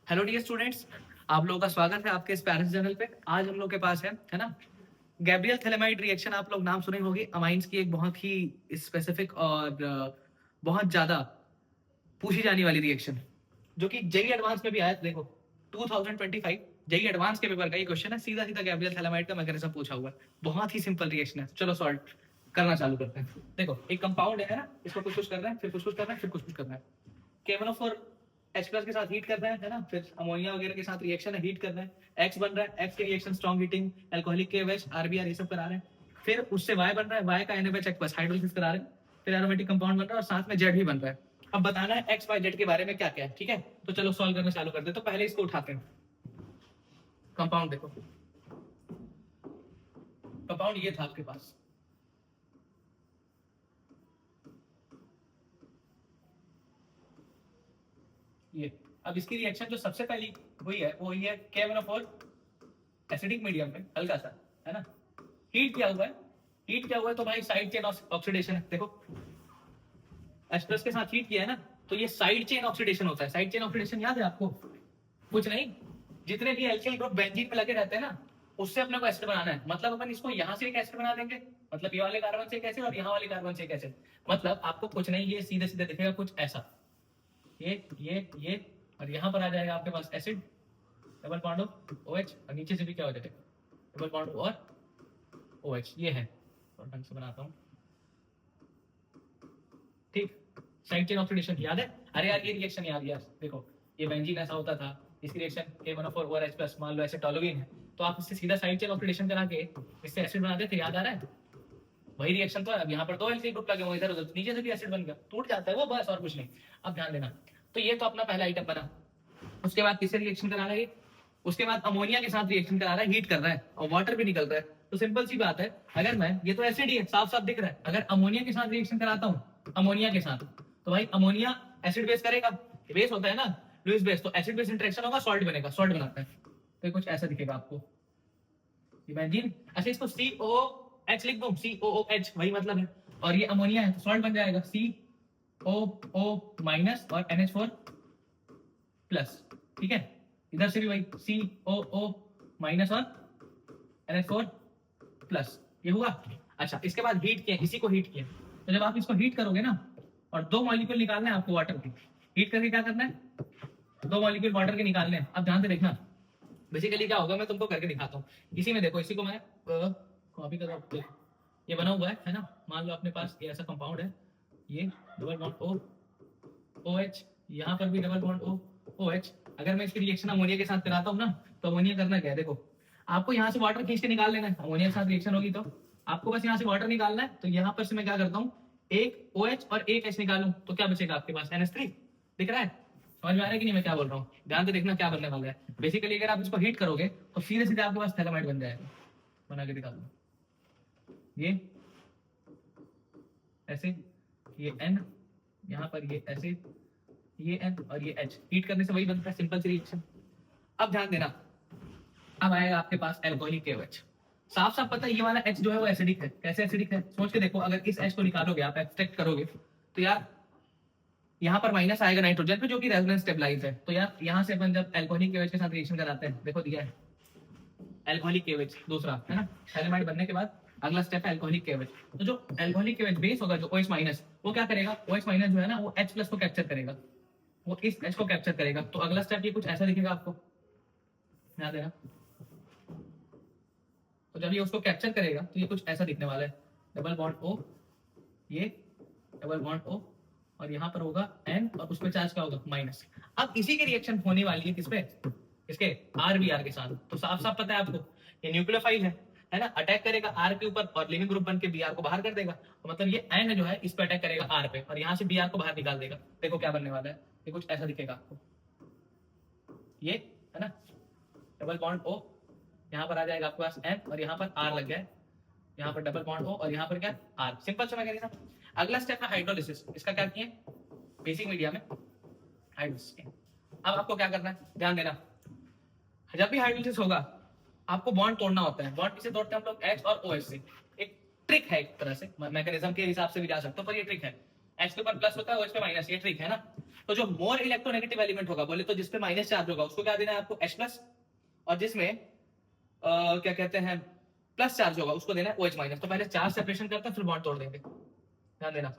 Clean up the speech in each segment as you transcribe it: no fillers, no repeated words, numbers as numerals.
Hello dear students, आप लोगों का स्वागत है आपके इस पैरिस जर्नल पे। आज हम लोग के पास है ना, गैब्रियल थैलेमाइड रिएक्शन। आप लोग नाम सुने होंगे, अमाइंस की एक बहुत ही स्पेसिफिक और बहुत ज्यादा पूछी जाने वाली रिएक्शन, जो कि जेई एडवांस में भी आया था। देखो 2025 जेई एडवांस के पेपर का ये क्वेश्चन है, सीधा सीधा गैब्रियल थैलेमाइड का मैकेनिज्म पूछा हुआ है। बहुत ही सिंपल रिएक्शन है। चलो सॉल्व करना चालू करते हैं। देखो एक कंपाउंड है ना, इसको कुछ कुछ कर रहा है, फिर कुछ कुछ कर रहा है, फिर कुछ कुछ कर रहा है। KMnO4 H प्लस के साथ हीट कर रहा है ना, फिर अमोनिया वगैरह के साथ रिएक्शन है, हीट कर रहा है, X बन रहा है, X के reaction strong heating alcoholic KOH RBR ये सब करा रहे हैं। फिर उससे Y बन रहा है, Y का NaOH बस हाइड्रोलिसिस करा रहे हैं, फिर एरोमेटिक कंपाउंड बन रहा है और साथ में Z भी बन रहा है। अब बताना है X Y Z के बारे में क्या क्या है, ठीक है। तो चलो सॉल्व करना चालू करते हैं। तो पहले इसको उठाते हैं। कंपाउंड देखो, कंपाउंड ये था आपके पास, ये। अब इसकी रिएक्शन जो सबसे पहली हुई है वो हुई है KMnO4 एसिडिक मीडियम में, हल्का सा, है ना। हीट किया हुआ है, हीट किया हुआ है तो भाई साइड चेन ऑक्सीडेशन है। देखो H प्लस के साथ हीट किया है ना, तो ये साइड चेन ऑक्सीडेशन होता है। साइड चेन ऑक्सीडेशन याद है आपको? कुछ नहीं, जितने भी एल्किल ग्रुप बेंजीन में लगे रहते हैं ना, उससे अपने को एसिड बनाना है। मतलब अपन इसको यहाँ से एक एसिड बना देंगे, मतलब ये वाले कार्बन से एक एसिड और यहाँ वाले कार्बन से एक एसिड। मतलब आपको कुछ नहीं, ये सीधे सीधे दिखेगा कुछ ऐसा, ये और यहाँ पर आ जाएगा आपके पास acid, double bond of OH, और नीचे से भी क्या हो जाएगा, डबल बॉन्ड और OH। ये है, और ढंग से बनाता हूँ, ठीक। साइड चेन ऑक्सीडेशन याद है? अरे यार ये रिएक्शन याद, यार देखो ये बेंजीन ऐसा होता था, इसकी रिएक्शन KMnO4 और H प्लस, मान लो ऐसे टोलुइन है, तो आप इससे सीधा साइड चेन ऑक्सीडेशन करा के इससे एसिड बनाते थे, याद आ रहा है? वही रिएक्शन तो है। अब यहाँ पर दो एल्किल ग्रुप लगे हुए इधर उधर, नीचे से भी एसिड बन गया, टूट जाता है वो, बस और कुछ नहीं। अब ध्यान देना, तो ये तो अपना पहला आइटम बना। उसके बाद किससे रिएक्शन करा रहा है? उसके बाद अमोनिया के साथ रिएक्शन करा रहा है, हीट कर रहा है और वाटर भी निकल रहा है। तो सिंपल सी बात है, अगर मैं, ये तो एसिड ही है, साफ साफ दिख रहा है, अगर अमोनिया के साथ रिएक्शन कराता हूँ, अमोनिया के साथ, तो भाई अमोनिया एसिड बेस करेगा, बेस होता है ना लुईस बेस, तो एसिड बेस इंटरेक्शन होगा, सॉल्ट बनेगा, सॉल्ट बनाता है। तो कुछ ऐसा दिखेगा आपको, इमेजिन। अच्छा इसको COOH लिख दूं, COOH वही मतलब है, और ये अमोनिया है तो सॉल्ट बन जाएगा COO माइनस और NH4 प्लस, ठीक है। इधर से भी वही COO माइनस और NH4 प्लस, ये हुआ। अच्छा इसके बाद हीट किया, इसी को हीट किया, तो जब आप इसको हीट करोगे ना, और दो मॉलिक्यूल निकालना है आपको वाटर के, हीट करके क्या करना है, दो मॉलिक्यूल वाटर के निकालने हैं। अब ध्यान से देखना, बेसिकली क्या होगा मैं तुमको करके दिखाता हूँ। इसी में देखो, इसी को मैं कॉपी कर रहा हूँ, ये बना हुआ है ना। मान लो अपने पास ये ऐसा कंपाउंड है, ये डबल बॉन्ड O OH, यहाँ पर भी डबल बॉन्ड O OH। अगर मैं इसकी रिएक्शन अमोनिया के साथ कराता हूँ ना, तो अमोनिया करना क्या है, देखो आपको यहाँ से वाटर खींच के निकाल लेना है। अमोनिया के साथ रिएक्शन होगी तो आपको बस यहाँ से वाटर निकालना है। तो यहाँ पर से मैं क्या करता हूँ, एक OH और एक H निकालूं तो क्या बचेगा आपके पास, NH3 दिख रहा है? समझ में आ रहा है कि नहीं मैं क्या बोल रहा हूँ? ध्यान से देखना क्या बनने वाला है। बेसिकली अगर आप इसको हीट करोगे तो सीधे सीधे आपके पास थैलेमाइड बन जाएगा। बना के दिखा दूँ, ये ऐसे, ये N, यहाँ पर ये ऐसे, ये N और ये H, हीट करने से वही बनता है, सिंपल सी रिएक्शन। अब ध्यान देना, अब आएगा आपके पास एल्कोहलिक KOH। साफ साफ पता है ये वाला H जो है वो एसिडिक है। कैसे एसिडिक है सोच के देखो, अगर इस H को निकालोगे आप, एक्सट्रैक्ट करोगे, तो यार यहाँ पर माइनस आएगा नाइट्रोजन पे, जो कि रेजोनेंस स्टेबलाइज है। तो यार यहाँ से अपन जब एल्कोहलिक KOH के साथ रिएक्शन कराते हैं, देखो दिया है एल्कोहलिक KOH दूसरा, है ना। थैलेमाइड बनने के बाद अगला स्टेप है एल्कोहलिक KOH। तो जो एल्कोहलिक KOH बेस होगा, जो OH माइनस, वो क्या करेगा, OH माइनस जो है ना वो H प्लस को कैप्चर करेगा, वो इस H को कैप्चर करेगा। तो अगला स्टेप ये कुछ ऐसा दिखेगा आपको, ध्यान देना। तो जब ये उसको कैप्चर करेगा तो ये कुछ ऐसा दिखने वाला है, डबल बॉन्ड O, ये डबल बॉन्ड O, और यहाँ पर होगा N और उस पर चार्ज क्या होगा, माइनस। अब इसी की रिएक्शन होने वाली है किसपे, इसके RBR के साथ। तो साफ साफ पता है आपको, ये न्यूक्लियोफाइल है ना, अटैक करेगा R के ऊपर और लिविंग ग्रुप बन के BR को बाहर कर देगा। तो मतलब ये N जो है इस पे अटैक करेगा R पे, और यहाँ से BR को बाहर निकाल देगा। देखो क्या बनने वाला है, ये कुछ ऐसा दिखेगा आपको, ये है ना, डबल बॉन्ड O, यहाँ पर आ जाएगा आपके पास N और यहाँ पर R लग गया है, यहाँ पर डबल बॉन्ड O और यहाँ पर क्या R। सिंपल सा मैकेनिज्म। अगला स्टेप है हाइड्रोलिसिस। इसका क्या किए, बेसिक मीडिया में हाइड्रोलिसिस। अब आपको क्या करना है, ध्यान देना, जब भी हाइड्रोलिसिस होगा आपको बॉन्ड तोड़ना होता है। बॉन्ड किसे तोड़ते हैं हम लोग, H और OH से। एक ट्रिक है, एक तरह से मैकेनिज्म के हिसाब से भी जा सकते हो, पर ये ट्रिक है। H के ऊपर प्लस होता है, OH पे माइनस, ये ट्रिक है ना। तो जो मोर इलेक्ट्रोनेगेटिव एलिमेंट होगा, बोले तो जिसपे माइनस चार्ज होगा, उसको क्या देना है आपको H+, और जिसमें क्या कहते हैं प्लस चार्ज होगा, उसको देना है OH-। तो पहले चार्ज सेपरेशन करते हैं, फिर बॉन्ड तोड़ देंगे। ध्यान देना,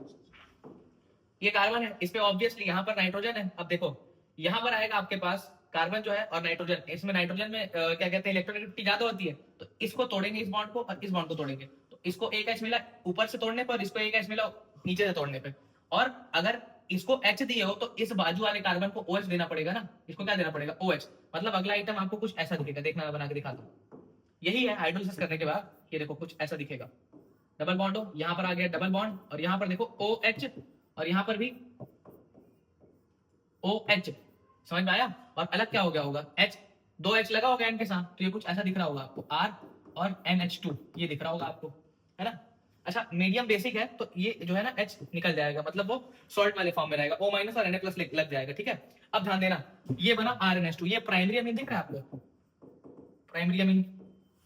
ये कार्बन है, इस पे ऑब्वियसली यहाँ पर नाइट्रोजन है। अब देखो यहाँ पर आएगा आपके पास कार्बन जो है और नाइट्रोजन, इसमें नाइट्रोजन में क्या कहते हैं इलेक्ट्रोनेगेटिविटी ज्यादा होती है, तो इसको तोड़ेंगे इस बॉन्ड को और इस बॉन्ड को तोड़ेंगे, तो इसको एक H मिला ऊपर से तोड़ने पर, इसको एक H मिला नीचे से तोड़ने पे। और अगर इसको H दिए हो तो इस बाजू वाले कार्बन को OH देना पड़ेगा ना, इसको क्या देना पड़ेगा OH। मतलब अगला आइटम आपको कुछ ऐसा दिखेगा, देखना मैं बना के दिखाता हूँ। यही है हाइड्रोलिसिस करने के बाद, ये देखो कुछ ऐसा दिखेगा, डबल बॉन्ड हो, यहाँ पर आ गया डबल बॉन्ड, और यहाँ पर देखो OH, और यहाँ पर भी OH, समझ में आया। और अलग क्या हो गया होगा, H, 2 H लगा होगा N के साथ, तो ये कुछ ऐसा दिख रहा होगा आपको, R और NH2 ये दिख रहा होगा आपको, है ना। अच्छा मीडियम बेसिक है तो ये जो है ना H निकल जाएगा, मतलब वो सॉल्ट वाले फॉर्म में रहेगा, O- और Na+ लग जाएगा, ठीक है। अब ध्यान देना, ये बना RNH2, ये प्राइमरी अमीन दिख रहा है आपको, प्राइमरी अमीन।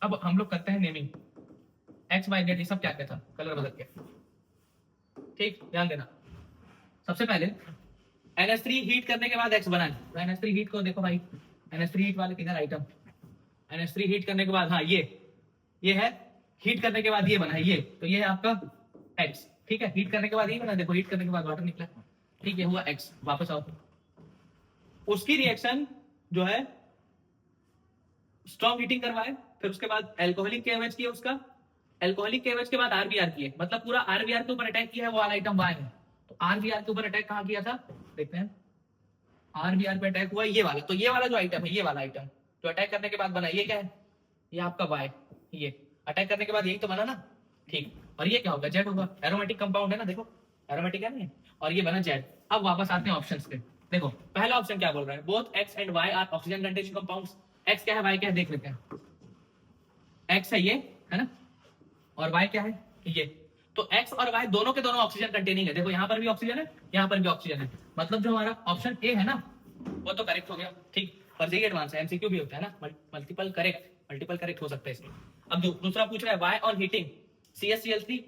अब हम लोग करते हैं नेमिंग, X Y Z ये सब क्या क्या था, कलर बदल के, ठीक। ध्यान देना, सबसे पहले NH3 हीट करने के बाद X बना है, तो NH3 हीट को देखो भाई, NH3 हीट वाले किधर आइटम, NH3 हीट करने के बाद, हाँ ये है, हीट करने के बाद ये बना है ये, तो ये है आपका X, ठीक है। हीट करने के बाद ये बना, देखो हीट करने के बाद वाटर निकला, ठीक है, हुआ X। वापस आओ, उसकी रिएक्शन जो है स्ट्रॉन्ग हीटिंग करवाए, फिर उसके बाद एल्कोहलिक KOH किया, उसका एल्कोहलिक KOH के बाद RBR किए, मतलब पूरा RBR के ऊपर अटैक किया है, वो वाला आइटम Y है। तो RBR के ऊपर अटैक कहाँ किया था, देखते हैं, RBR पे अटैक हुआ ये वाला, तो ये वाला जो आइटम है, ये वाला आइटम जो अटैक करने के बाद बना, ये क्या है, ये आपका Y, ये अटैक करने के बाद यही तो बना ना, ठीक। और ये क्या होगा, Z होगा, एरोमेटिक कंपाउंड है ना, देखो एरोमेटिक है ना, और ये बना Z। अब वापस आते हैं ऑप्शंस पे, देखो पहला ऑप्शन क्या बोल रहा है, both X and Y are oxygen containing compounds. X क्या है, Y क्या है, देख लेते हैं। X है ये, है ना, और Y क्या है, ये। तो X और Y दोनों के दोनों ऑक्सीजन कंटेनिंग है, देखो यहाँ पर भी ऑक्सीजन है, यहाँ पर भी ऑक्सीजन है, मतलब जो हमारा ऑप्शन ए है ना वो तो करेक्ट हो गया, ठीक। पर ये एडवांस है, MCQ भी होता है ना, मल्टीपल करेक्ट हो सकता है इसमें। अब दूसरा पूछ रहा है, Y on heating CaCl3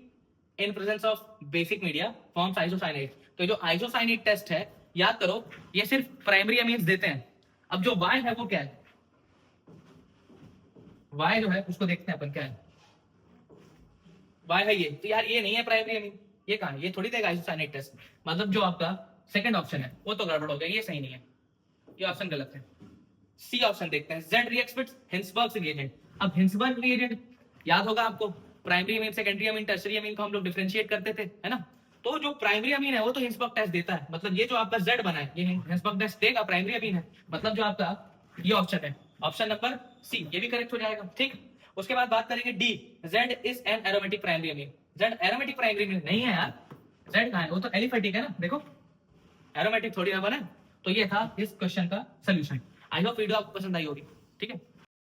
in presence of basic media forms isocyanate. तो जो आइसोसाइनेट टेस्ट है, याद करो ये सिर्फ प्राइमरी अमीन्स देते हैं। अब जो Y है वो क्या है, Y जो है उसको देखते हैं अपन क्या है, Y है ये, तो यार ये नहीं है प्राइमरी अमीन, ये कहां है, ये थोड़ी देगा आइसोसाइनेट टेस्ट, मतलब जो आपका सेकंड ऑप्शन है वो तो गड़बड़ हो गया, ये सही नहीं है, ये ऑप्शन गलत है। सी ऑप्शन देखते हैं, Z reacts with Hinsberg reagent. अब हिंसबर्ग रिएजेंट याद होगा आपको, primary amine secondary amine tertiary अमीन को हम लोग डिफरेंशिएट करते थे, है ना। तो जो प्राइमरी अमीन है वो तो हिंसबर्ग टेस्ट देता है, मतलब ये जो आपका Z बना है ये हिंसबर्ग टेस्ट देगा, प्राइमरी अमीन है, मतलब जो आपका ये ऑप्शन है, ऑप्शन नंबर सी, ये भी करेक्ट हो जाएगा, ठीक। उसके बाद बात करेंगे D, Z is an aromatic primary amine. Z aromatic primary amine नहीं है यार, Z कहां है, वो तो एलिफेटिक है ना, देखो एरोमेटिक थोड़ी ना बना। तो ये था इस क्वेश्चन का सोल्यूशन। आई होप वीडियो आपको पसंद आई होगी, ठीक है।